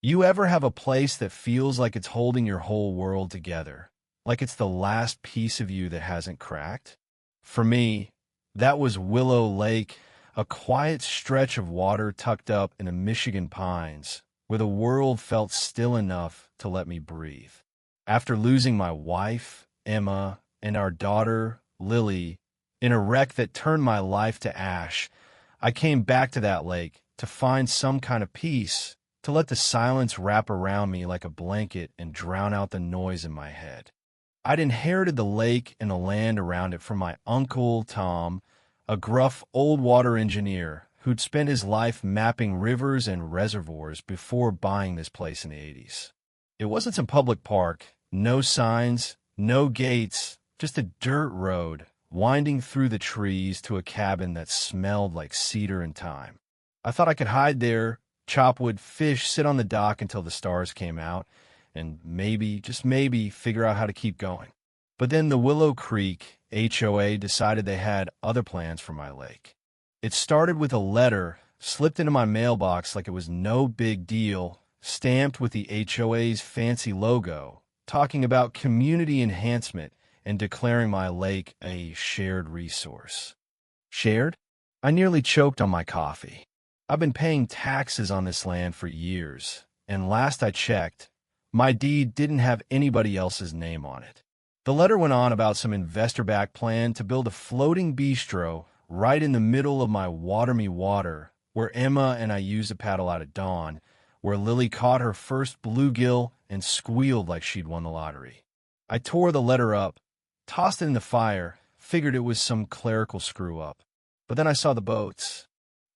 You ever have a place that feels like it's holding your whole world together, like it's the last piece of you that hasn't cracked? For me, that was Willow Lake, a quiet stretch of water tucked up in the Michigan pines, where the world felt still enough to let me breathe. After losing my wife, Emma, and our daughter, Lily, in a wreck that turned my life to ash, I came back to that lake to find some kind of peace, to let the silence wrap around me like a blanket and drown out the noise in my head. I'd inherited the lake and the land around it from my uncle Tom, a gruff old water engineer who'd spent his life mapping rivers and reservoirs before buying this place in the 80s. It wasn't some public park, no signs, no gates, just a dirt road winding through the trees to a cabin that smelled like cedar and thyme. I thought I could hide there, chop wood, fish, sit on the dock until the stars came out, and maybe, just maybe, figure out how to keep going. But then the Willow Creek HOA decided they had other plans for my lake. It started with a letter slipped into my mailbox like it was no big deal, stamped with the HOA's fancy logo, talking about community enhancement and declaring my lake a shared resource. Shared? I nearly choked on my coffee. I've been paying taxes on this land for years, and last I checked, my deed didn't have anybody else's name on it. The letter went on about some investor-backed plan to build a floating bistro right in the middle of my water me water, where Emma and I used to paddle out at dawn, where Lily caught her first bluegill and squealed like she'd won the lottery. I tore the letter up, tossed it in the fire, figured it was some clerical screw-up. But then I saw the boats.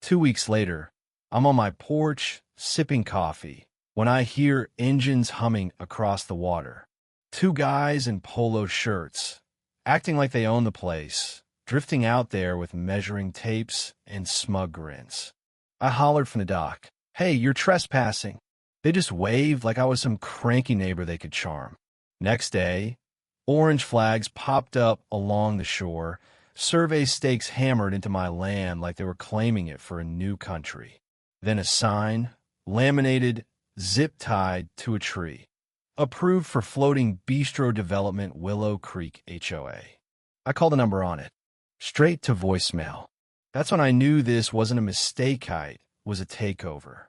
2 weeks later, I'm on my porch, sipping coffee, when I hear engines humming across the water. Two guys in polo shirts, acting like they own the place, drifting out there with measuring tapes and smug grins. I hollered from the dock, "Hey, you're trespassing." They just waved like I was some cranky neighbor they could charm. Next day, orange flags popped up along the shore, survey stakes hammered into my land like they were claiming it for a new country. Then a sign, laminated, zip-tied to a tree. Approved for floating bistro development, Willow Creek HOA. I called the number on it. Straight to voicemail. That's when I knew this wasn't a mistake height, was a takeover.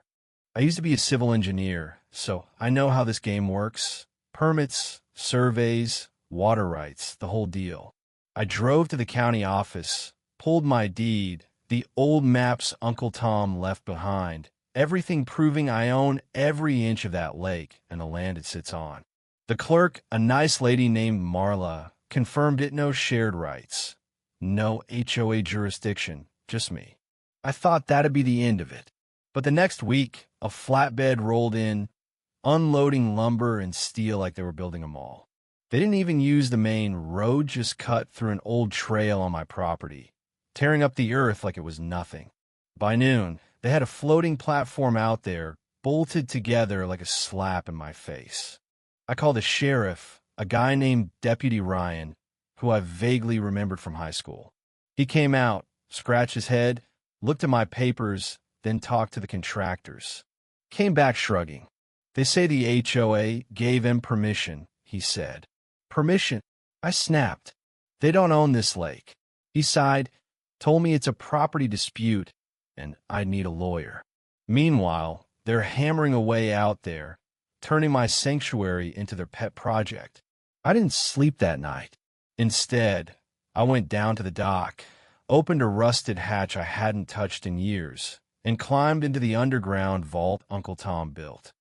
I used to be a civil engineer, so I know how this game works. Permits, surveys, water rights, the whole deal. I drove to the county office, pulled my deed, the old maps Uncle Tom left behind, everything proving I own every inch of that lake and the land it sits on. The clerk, a nice lady named Marla, confirmed it no shared rights. No HOA jurisdiction, just me. I thought that'd be the end of it. But the next week, a flatbed rolled in, unloading lumber and steel like they were building a mall. They didn't even use the main road, just cut through an old trail on my property, tearing up the earth like it was nothing. By noon, they had a floating platform out there, bolted together like a slap in my face. I called the sheriff, a guy named Deputy Ryan, who I vaguely remembered from high school. He came out, scratched his head, looked at my papers, then talked to the contractors. Came back shrugging. They say the HOA gave him permission, he said. Permission? I snapped. They don't own this lake. He sighed, told me it's a property dispute, and I'd need a lawyer. Meanwhile, they're hammering away out there, turning my sanctuary into their pet project. I didn't sleep that night. Instead, I went down to the dock, opened a rusted hatch I hadn't touched in years, and climbed into the underground vault Uncle Tom built.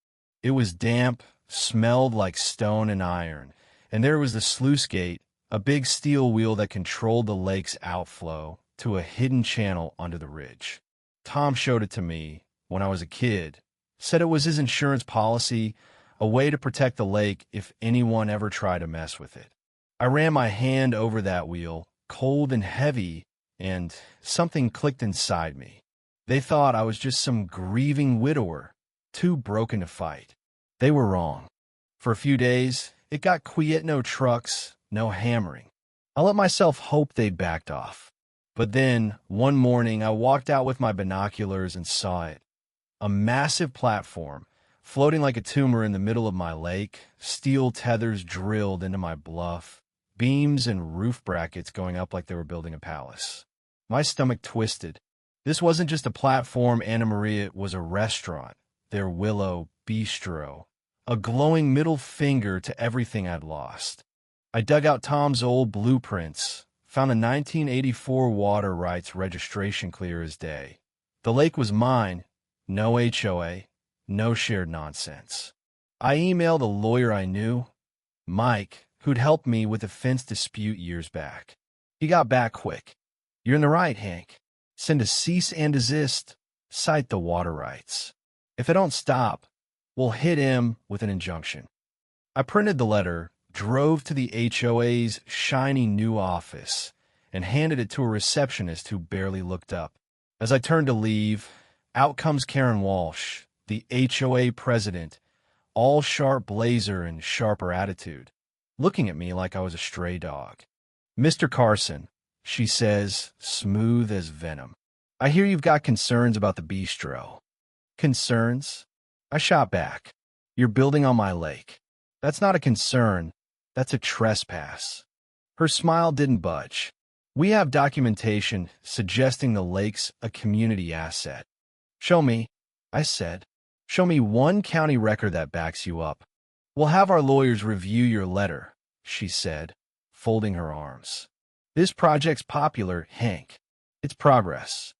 It was damp, smelled like stone and iron, and there was the sluice gate, a big steel wheel that controlled the lake's outflow to a hidden channel under the ridge. Tom showed it to me when I was a kid, said it was his insurance policy, a way to protect the lake if anyone ever tried to mess with it. I ran my hand over that wheel, cold and heavy, and something clicked inside me. They thought I was just some grieving widower, too broken to fight. They were wrong. For a few days, it got quiet, no trucks, no hammering. I let myself hope they'd backed off. But then, one morning, I walked out with my binoculars and saw it. A massive platform, floating like a tumor in the middle of my lake, steel tethers drilled into my bluff, beams and roof brackets going up like they were building a palace. My stomach twisted. This wasn't just a platform, Anna Maria, it was a restaurant, their Willow Bistro, a glowing middle finger to everything I'd lost. I dug out Tom's old blueprints, found a 1984 water rights registration clear as day. The lake was mine, no HOA, no shared nonsense. I emailed a lawyer I knew, Mike, who'd helped me with a fence dispute years back. He got back quick. "You're in the right, Hank. Send a cease and desist, cite the water rights. If they don't stop, we'll hit him with an injunction." I printed the letter, drove to the HOA's shiny new office, and handed it to a receptionist who barely looked up. As I turned to leave, out comes Karen Walsh, the HOA president, all sharp blazer and sharper attitude, looking at me like I was a stray dog. "Mr. Carson," she says, smooth as venom, "I hear you've got concerns about the bistro." "Concerns?" I shot back. "You're building on my lake. That's not a concern. That's a trespass." Her smile didn't budge. "We have documentation suggesting the lake's a community asset." "Show me," I said. "Show me one county record that backs you up." "We'll have our lawyers review your letter," she said, folding her arms. "This project's popular, Hank. It's progress."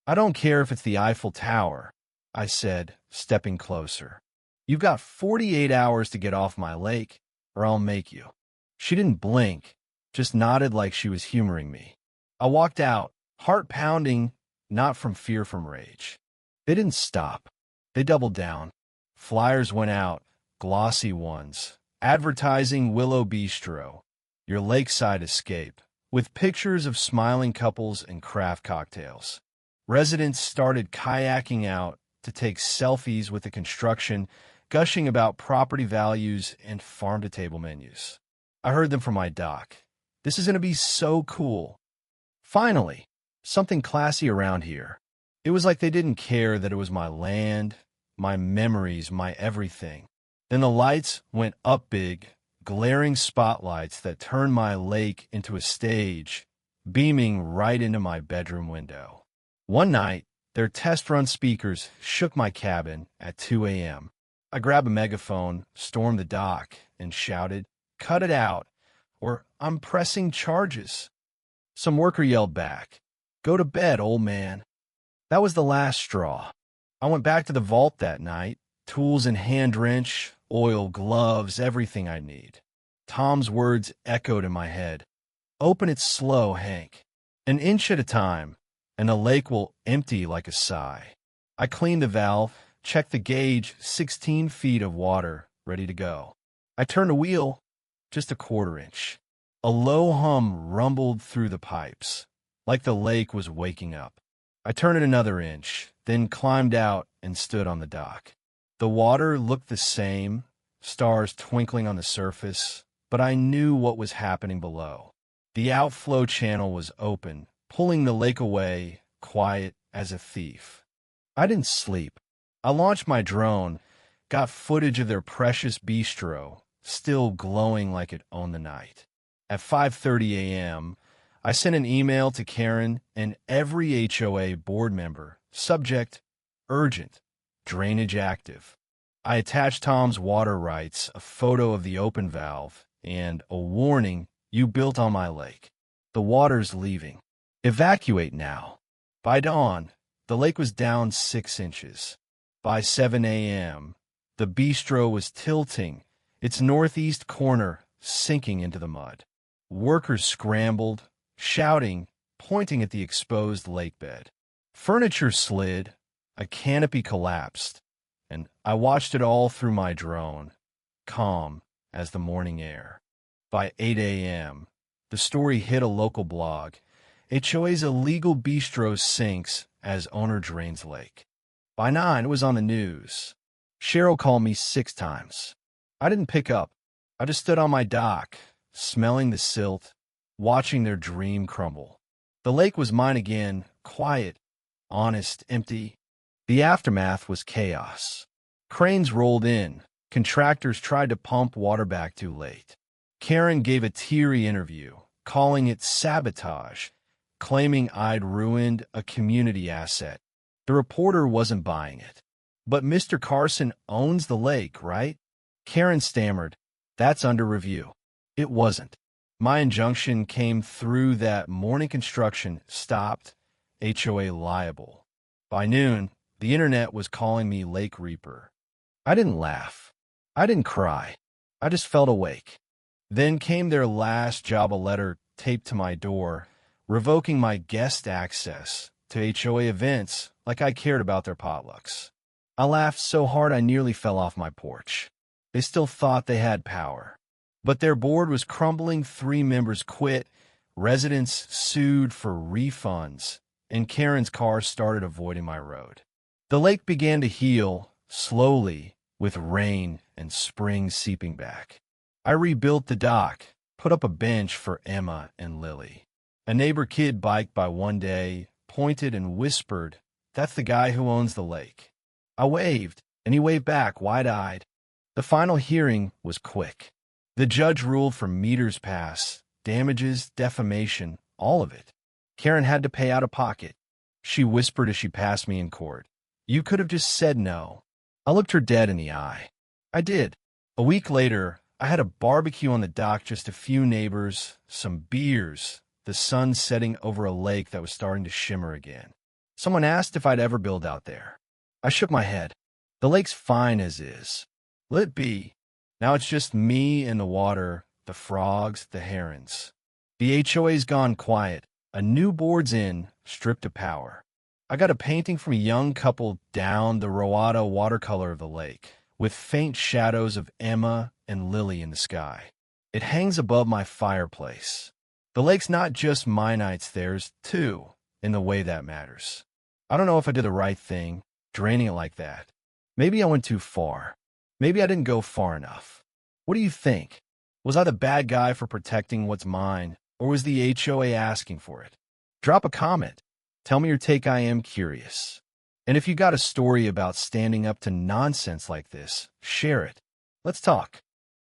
"I don't care if it's the Eiffel Tower," I said, stepping closer. "You've got 48 hours to get off my lake, or I'll make you." She didn't blink, just nodded like she was humoring me. I walked out, heart pounding, not from fear, from rage. They didn't stop. They doubled down. Flyers went out, glossy ones, advertising Willow Bistro, your lakeside escape, with pictures of smiling couples and craft cocktails. Residents started kayaking out to take selfies with the construction, gushing about property values and farm-to-table menus. I heard them from my dock. "This is going to be so cool. Finally, something classy around here." It was like they didn't care that it was my land, my memories, my everything. Then the lights went up big, glaring spotlights that turned my lake into a stage, beaming right into my bedroom window. One night, their test-run speakers shook my cabin at 2 a.m. I grabbed a megaphone, stormed the dock, and shouted, "Cut it out, or I'm pressing charges." Some worker yelled back, "Go to bed, old man." That was the last straw. I went back to the vault that night, tools and hand wrench, oil, gloves, everything I need. Tom's words echoed in my head. "Open it slow, Hank. An inch at a time, and the lake will empty like a sigh." I cleaned the valve, checked the gauge, 16 feet of water, ready to go. I turned a wheel, just a quarter inch. A low hum rumbled through the pipes, like the lake was waking up. I turned it another inch, then climbed out and stood on the dock. The water looked the same, stars twinkling on the surface, but I knew what was happening below. The outflow channel was open, pulling the lake away, quiet as a thief. I didn't sleep. I launched my drone, got footage of their precious bistro, still glowing like it owned the night. At 5:30 a.m., I sent an email to Karen and every HOA board member. Subject, urgent, drainage active. I attached Tom's water rights, a photo of the open valve, and a warning, "You built on my lake. The water's leaving. Evacuate now." By dawn, the lake was down 6 inches. By 7 a.m., the bistro was tilting, its northeast corner sinking into the mud. Workers scrambled, shouting, pointing at the exposed lake bed. Furniture slid, a canopy collapsed, and I watched it all through my drone, calm as the morning air. By 8 a.m., the story hit a local blog. HOA's illegal bistro sinks as owner drains lake. By 9, it was on the news. Cheryl called me 6 times. I didn't pick up. I just stood on my dock, smelling the silt, watching their dream crumble. The lake was mine again, quiet, honest, empty. The aftermath was chaos. Cranes rolled in. Contractors tried to pump water back too late. Karen gave a teary interview, calling it sabotage, claiming I'd ruined a community asset. The reporter wasn't buying it. But Mr. Carson owns the lake, right? Karen stammered, "That's under review." It wasn't. My injunction came through that morning. Construction stopped, HOA liable. By noon, the internet was calling me Lake Reaper. I didn't laugh. I didn't cry. I just felt awake. Then came their last job, a letter taped to my door, revoking my guest access to HOA events like I cared about their potlucks. I laughed so hard I nearly fell off my porch. They still thought they had power. But their board was crumbling. 3 members quit, residents sued for refunds, and Karen's car started avoiding my road. The lake began to heal, slowly, with rain and spring seeping back. I rebuilt the dock, put up a bench for Emma and Lily. A neighbor kid biked by one day, pointed and whispered, "That's the guy who owns the lake." I waved, and he waved back, wide-eyed. The final hearing was quick. The judge ruled for meters pass, damages, defamation, all of it. Karen had to pay out of pocket. She whispered as she passed me in court, "You could have just said no." I looked her dead in the eye. I did. A week later, I had a barbecue on the dock, just a few neighbors, some beers, the sun setting over a lake that was starting to shimmer again. Someone asked if I'd ever build out there. I shook my head. The lake's fine as is. Let it be. Now it's just me and the water, the frogs, the herons. The HOA's gone quiet. A new board's in, stripped of power. I got a painting from a young couple down the Roata watercolor of the lake, with faint shadows of Emma and Lily in the sky. It hangs above my fireplace. The lake's not just mine, it's theirs, too, in the way that matters. I don't know if I did the right thing, draining it like that. Maybe I went too far. Maybe I didn't go far enough. What do you think? Was I the bad guy for protecting what's mine, or was the HOA asking for it? Drop a comment. Tell me your take. I am curious. And if you got a story about standing up to nonsense like this, share it. Let's talk.